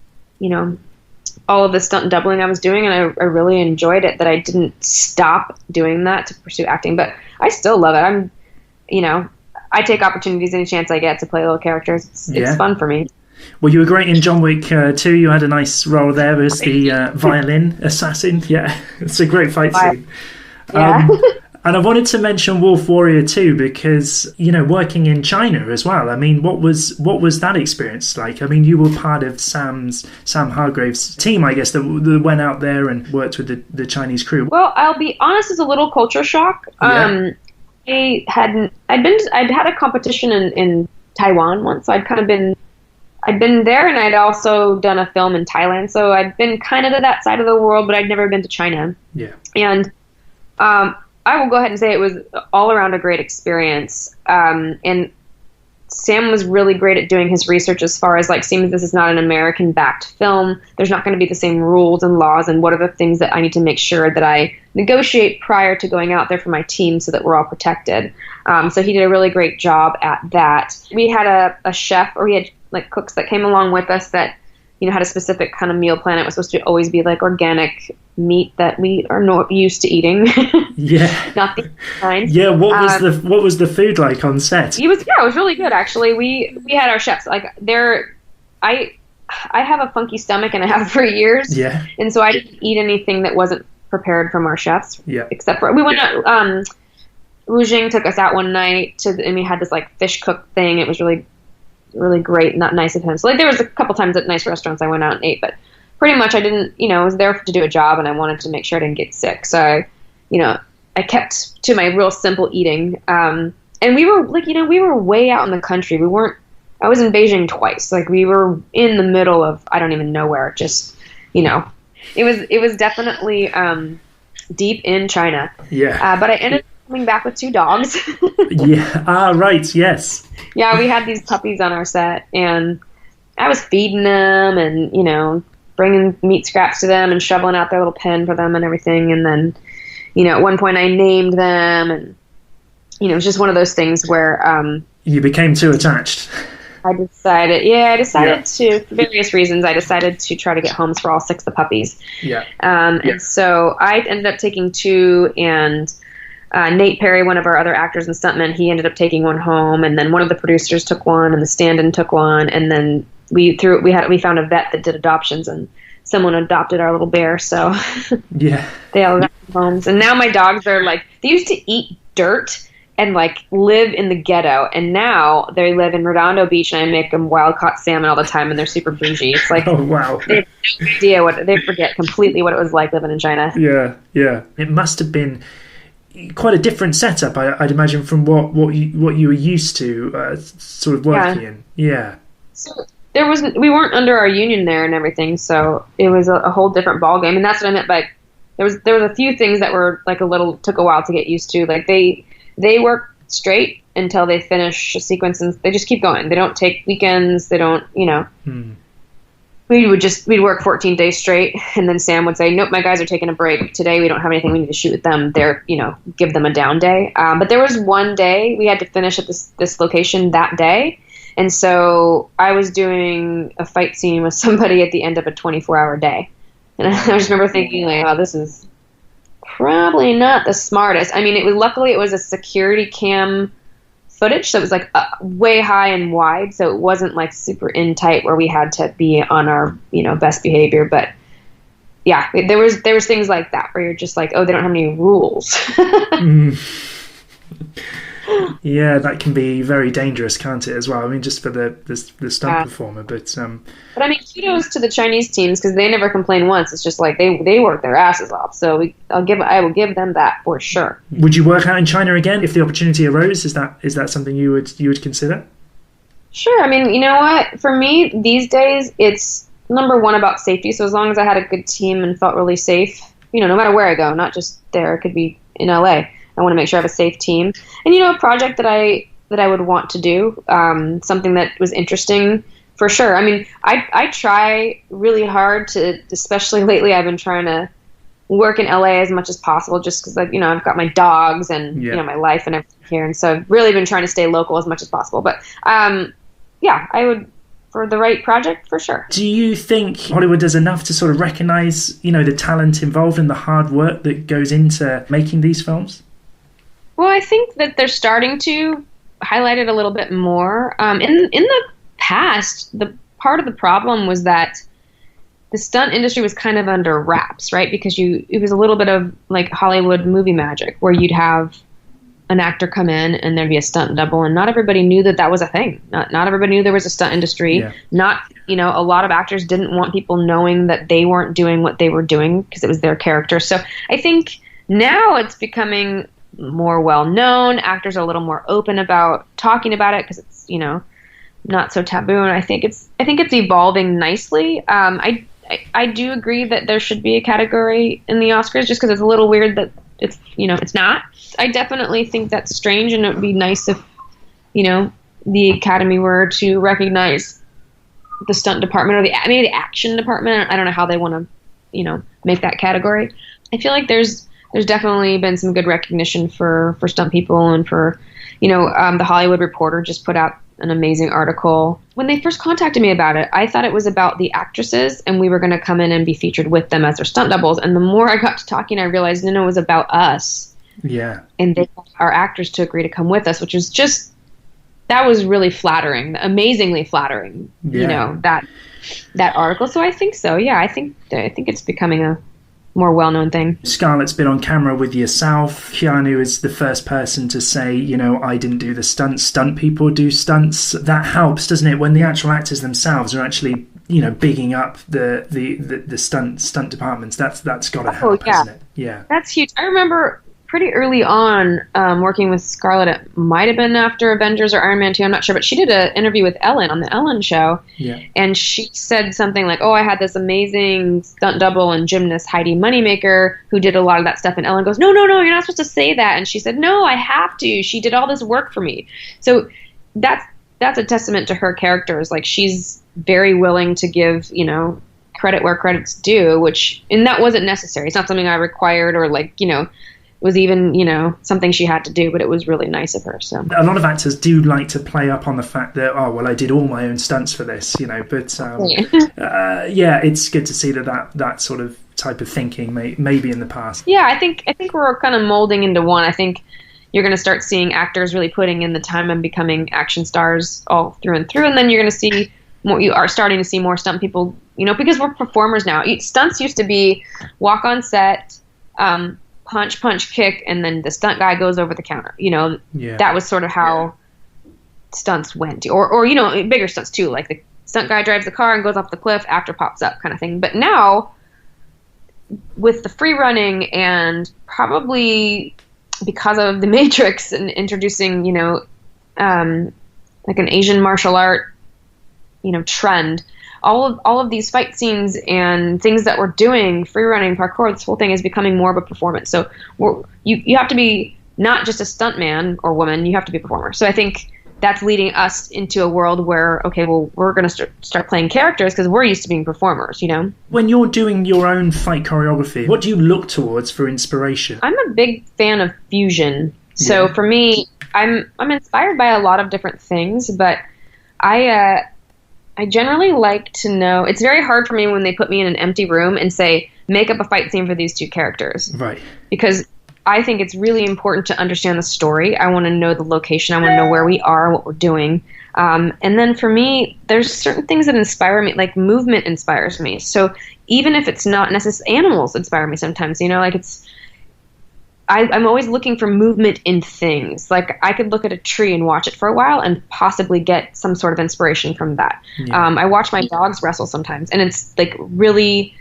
all of the stunt and doubling I was doing, and I really enjoyed it that I didn't stop doing that to pursue acting. But I still love it. I take opportunities any chance I get to play little characters. It's fun for me. Well, you were great in John Wick 2. You had a nice role there as the violin assassin. Yeah, it's a great fight scene. Yeah. And I wanted to mention Wolf Warrior 2 because, working in China as well. I mean, what was that experience like? I mean, you were part of Sam Hargrave's team, I guess, that went out there and worked with the Chinese crew. Well, I'll be honest, it's a little culture shock. Yeah. I'd had a competition in Taiwan once. So I'd been there, and I'd also done a film in Thailand. So I'd been kind of to that side of the world, but I'd never been to China. Yeah. And I will go ahead and say it was all around a great experience. And Sam was really great at doing his research as far as seeing this is not an American-backed film. There's not going to be the same rules and laws, and what are the things that I need to make sure that I negotiate prior to going out there for my team so that we're all protected. So he did a really great job at that. We had a chef, or we had cooks that came along with us that had a specific kind of meal plan. It was supposed to always be organic meat that we are not used to eating. Yeah. Not the kind. Yeah. What was the food like on set? It was really good actually. We had our chefs I have a funky stomach and I have for years. Yeah. And so I didn't eat anything that wasn't prepared from our chefs. Yeah. Except for we went out. Wu Jing took us out one night and we had this fish cook thing. It was really great, not nice of him. So there was a couple times at nice restaurants I went out and ate, but pretty much I didn't, I was there to do a job and I wanted to make sure I didn't get sick. So, I kept to my real simple eating. And we were we were way out in the country. I was in Beijing twice. We were in the middle of, I don't even know where, just, it was definitely deep in China. Yeah. But I ended up coming back with 2 dogs. Yeah. Ah, right. Yes. Yeah, we had these puppies on our set, and I was feeding them and, bringing meat scraps to them and shoveling out their little pen for them and everything. And then, at one point I named them, and, it was just one of those things where... you became too attached. I decided to, for various reasons, I decided to try to get homes for all 6 of the puppies. Yeah. And so I ended up taking 2, and... Nate Perry, one of our other actors and stuntmen, he ended up taking one home, and then one of the producers took one, and the stand-in took one, and then we found a vet that did adoptions, and someone adopted our little bear, so yeah, they all got homes. And now my dogs are like, they used to eat dirt and like live in the ghetto, and now they live in Redondo Beach, and I make them wild caught salmon all the time, and they're super bougie. It's like, oh wow, they have no idea they forget completely what it was like living in China. Yeah. It must have been quite a different setup, I'd imagine, from what you were used to sort of working in. Yeah. So we weren't under our union there and everything, so it was a whole different ballgame, and that's what I meant by there was a few things that were like took a while to get used to. Like they work straight until they finish a sequence, and they just keep going. They don't take weekends. They don't, We'd work 14 days straight, and then Sam would say, nope, my guys are taking a break. Today we don't have anything we need to shoot with them. They're, give them a down day. But there was one day we had to finish at this location that day. And so I was doing a fight scene with somebody at the end of a 24-hour day. And I just remember thinking, like, oh, this is probably not the smartest. I mean, luckily it was a security cam footage, so it was like way high and wide, so it wasn't like super in tight where we had to be on our best behavior. But yeah, there was things like that where you're just like, oh, they don't have any rules. Yeah, that can be very dangerous, can't it, as well? I mean, just for the stunt performer, but I mean, kudos to the Chinese teams, because they never complain once. It's just like they work their asses off. So I will give them that for sure. Would you work out in China again if the opportunity arose? Is that something you would consider? Sure. I mean, you know what? For me these days, it's number one about safety. So as long as I had a good team and felt really safe, no matter where I go, not just there, it could be in LA. I want to make sure I have a safe team. And, a project that I would want to do, something that was interesting for sure. I mean, I try really hard to, especially lately, I've been trying to work in LA as much as possible, just because, I've got my dogs and, my life and everything here. And so I've really been trying to stay local as much as possible. But, yeah, I would, for the right project, for sure. Do you think Hollywood does enough to sort of recognize, the talent involved and the hard work that goes into making these films? Well, I think that they're starting to highlight it a little bit more. In the past, the part of the problem was that the stunt industry was kind of under wraps, right? Because it was a little bit of like Hollywood movie magic, where you'd have an actor come in and there'd be a stunt double, and not everybody knew that was a thing. Not everybody knew there was a stunt industry. Yeah. Not, a lot of actors didn't want people knowing that they weren't doing what they were doing because it was their character. So I think now it's becoming more well-known. Actors are a little more open about talking about it because it's, not so taboo. And I think it's evolving nicely. I do agree that there should be a category in the Oscars, just because it's a little weird that it's, it's not. I definitely think that's strange, and it would be nice if, the Academy were to recognize the stunt department, or maybe the action department. I don't know how they want to, make that category. I feel like there's definitely been some good recognition for stunt people, and for, the Hollywood Reporter just put out an amazing article. When they first contacted me about it, I thought it was about the actresses, and we were going to come in and be featured with them as their stunt doubles. And the more I got to talking, I realized, no, it was about us. Yeah. And they got our actors to agree to come with us, which was just, that was really flattering, amazingly flattering, that article. So I think so. Yeah, I think it's becoming a more well-known thing. Scarlett's been on camera with yourself. Keanu is the first person to say, I didn't do the stunts. Stunt people do stunts. That helps, doesn't it? When the actual actors themselves are actually, bigging up the stunt departments. That's got to help, hasn't it? Yeah. That's huge. I remember pretty early on working with Scarlett. It might have been after Avengers or Iron Man 2, I'm not sure, but she did an interview with Ellen on the Ellen show. Yeah. And she said something like, I had this amazing stunt double and gymnast, Heidi Moneymaker, who did a lot of that stuff. And Ellen goes, no, you're not supposed to say that. And she said, no, I have to. She did all this work for me. So that's a testament to her characters. Like, she's very willing to give, credit where credit's due, and that wasn't necessary. It's not something I required, or was even, something she had to do, but it was really nice of her. So a lot of actors do like to play up on the fact that, I did all my own stunts for this, but it's good to see that sort of type of thinking maybe in the past. Yeah, I think we're kind of molding into one. I think you're going to start seeing actors really putting in the time and becoming action stars all through and through, and then you're going to see more. You are starting to see more stunt people because we're performers now. Stunts used to be walk on set, punch, kick, and then the stunt guy goes over the counter. That was sort of how stunts went. Or bigger stunts too, like the stunt guy drives the car and goes off the cliff, actor pops up kind of thing. But now, with the free running and probably because of the Matrix and introducing, like an Asian martial art, trend, all of these fight scenes and things that we're doing, free running, parkour, this whole thing is becoming more of a performance. So you have to be not just a stunt man or woman, you have to be a performer. So I think that's leading us into a world where, okay, well, we're going to start playing characters because we're used to being performers, When you're doing your own fight choreography, what do you look towards for inspiration? I'm a big fan of fusion. So for me, I'm inspired by a lot of different things, but I generally like to know. It's very hard for me when they put me in an empty room and say, make up a fight scene for these two characters. Right. Because I think it's really important to understand the story. I want to know the location. I want to know where we are, what we're doing. And then for me, there's certain things that inspire me, like movement inspires me. So even if it's not necessarily, animals inspire me sometimes, I'm always looking for movement in things. Like I could look at a tree and watch it for a while and possibly get some sort of inspiration from that. Yeah. I watch my dogs wrestle sometimes, and it's like really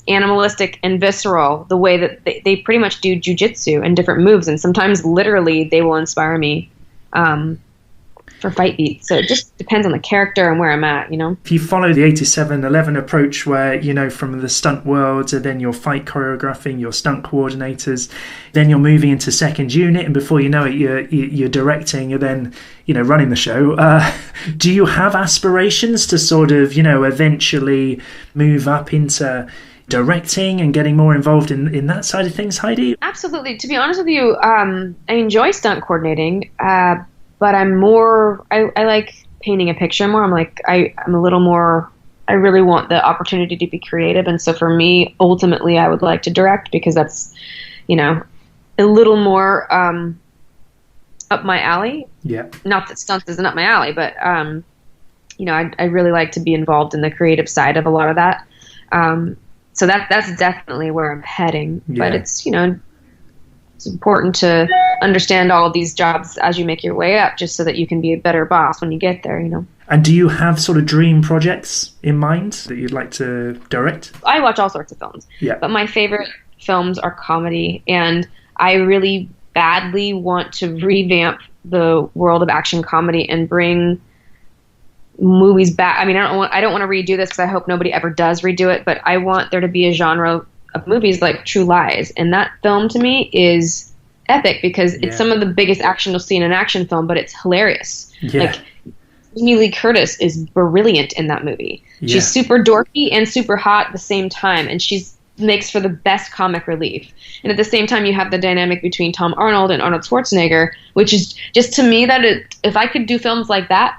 animalistic and visceral the way that they pretty much do jujitsu and different moves, and sometimes literally they will inspire me for fight beats. So it just depends on the character and where I'm at, If you follow the 87-11 approach where, from the stunt world to then you're fight choreographing, your stunt coordinators, then you're moving into second unit, and before you know it, you're directing, you're then, running the show. Do you have aspirations to sort of, eventually move up into directing and getting more involved in that side of things, Heidi? Absolutely. To be honest with you, I enjoy stunt coordinating, but I'm more, I like painting a picture more. I'm a little more, I really want the opportunity to be creative. And so for me, ultimately, I would like to direct because that's, a little more up my alley. Yeah. Not that stunts isn't up my alley, but, I really like to be involved in the creative side of a lot of that. So that's definitely where I'm heading. Yeah. But it's, it's important to understand all of these jobs as you make your way up, just so that you can be a better boss when you get there, And do you have sort of dream projects in mind that you'd like to direct? I watch all sorts of films. Yeah. But my favorite films are comedy, and I really badly want to revamp the world of action comedy and bring movies back. I mean, I don't want to redo this because I hope nobody ever does redo it, but I want there to be a genre of movies like True Lies, and that film to me is epic because it's some of the biggest action you'll see in an action film, but it's hilarious. Yeah. Like Jamie Lee Curtis is brilliant in that movie. Yeah. She's super dorky and super hot at the same time, and makes for the best comic relief. And at the same time, you have the dynamic between Tom Arnold and Arnold Schwarzenegger, which is just to me if I could do films like that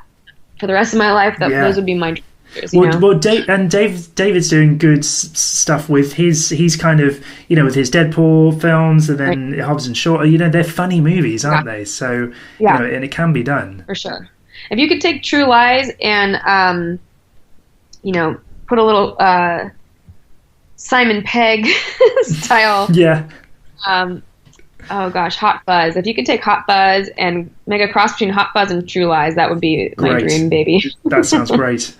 for the rest of my life, those would be my dreams. Well, David's doing good stuff with he's kind of, with his Deadpool films, and then Hobbs and Shaw, they're funny movies, aren't they? So, and it can be done. For sure. If you could take True Lies and, put a little Simon Pegg style. Yeah. Oh gosh, Hot Fuzz. If you could take Hot Fuzz and make a cross between Hot Fuzz and True Lies, that would be my dream baby. That sounds great.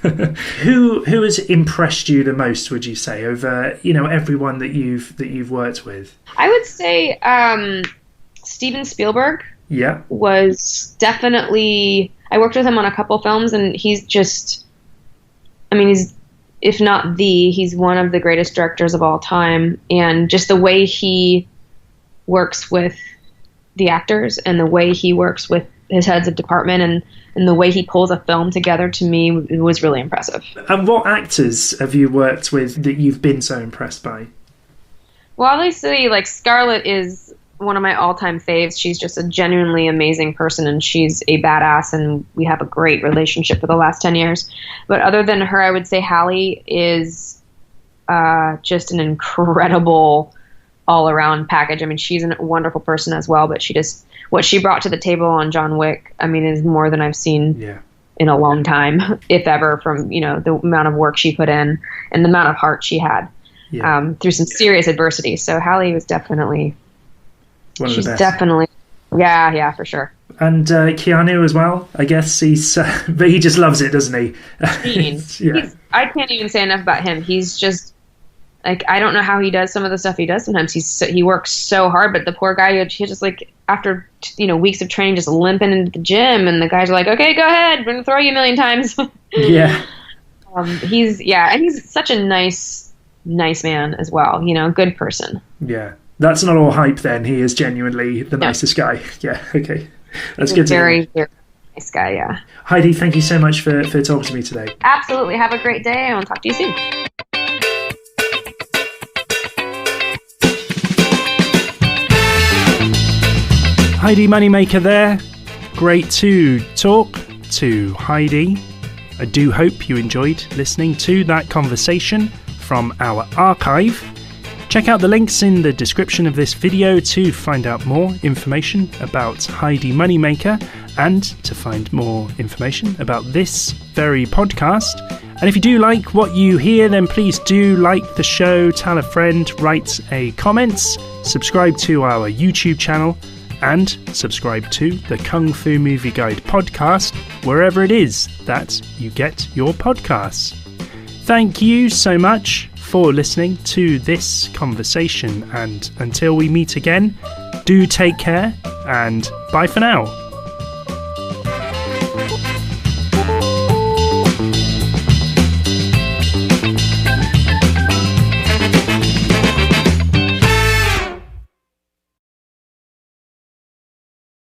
Who has impressed you the most, would you say, over everyone that you've worked with? I would say Steven Spielberg. Yeah. Was definitely, I worked with him on a couple films, and he's just, he's, if not he's one of the greatest directors of all time, and just the way he works with the actors and the way he works with his heads of department and the way he pulls a film together, to me, was really impressive. And what actors have you worked with that you've been so impressed by? Well, obviously, Scarlett is one of my all-time faves. She's just a genuinely amazing person, and she's a badass, and we have a great relationship for the last 10 years. But other than her, I would say Halle is just an incredible all-around package. She's a wonderful person as well, but what she brought to the table on John Wick, is more than I've seen in a long time, if ever, from, the amount of work she put in and the amount of heart she had through some serious adversity. So Halle was definitely, she's definitely, yeah, for sure. And Keanu as well, I guess but he just loves it, doesn't he? I can't even say enough about him. He's just, like, I don't know how he does some of the stuff he does sometimes. He works so hard, but the poor guy, he just, like, after, weeks of training, just limping into the gym, and the guys are like, okay, go ahead, we're going to throw you a million times. Yeah. And he's such a nice man as well, good person. Yeah. That's not all hype then. He is genuinely the nicest guy. Yeah, okay. That's good to hear. Very, very nice guy, yeah. Heidi, thank you so much for talking to me today. Absolutely. Have a great day, and I'll talk to you soon. Heidi Moneymaker there. Great to talk to Heidi. I do hope you enjoyed listening to that conversation from our archive. Check out the links in the description of this video to find out more information about Heidi Moneymaker and to find more information about this very podcast. And if you do like what you hear, then please do like the show, tell a friend, write a comment, subscribe to our YouTube channel, and subscribe to the Kung Fu Movie Guide podcast wherever it is that you get your podcasts. Thank you so much for listening to this conversation, and until we meet again, do take care and bye for now.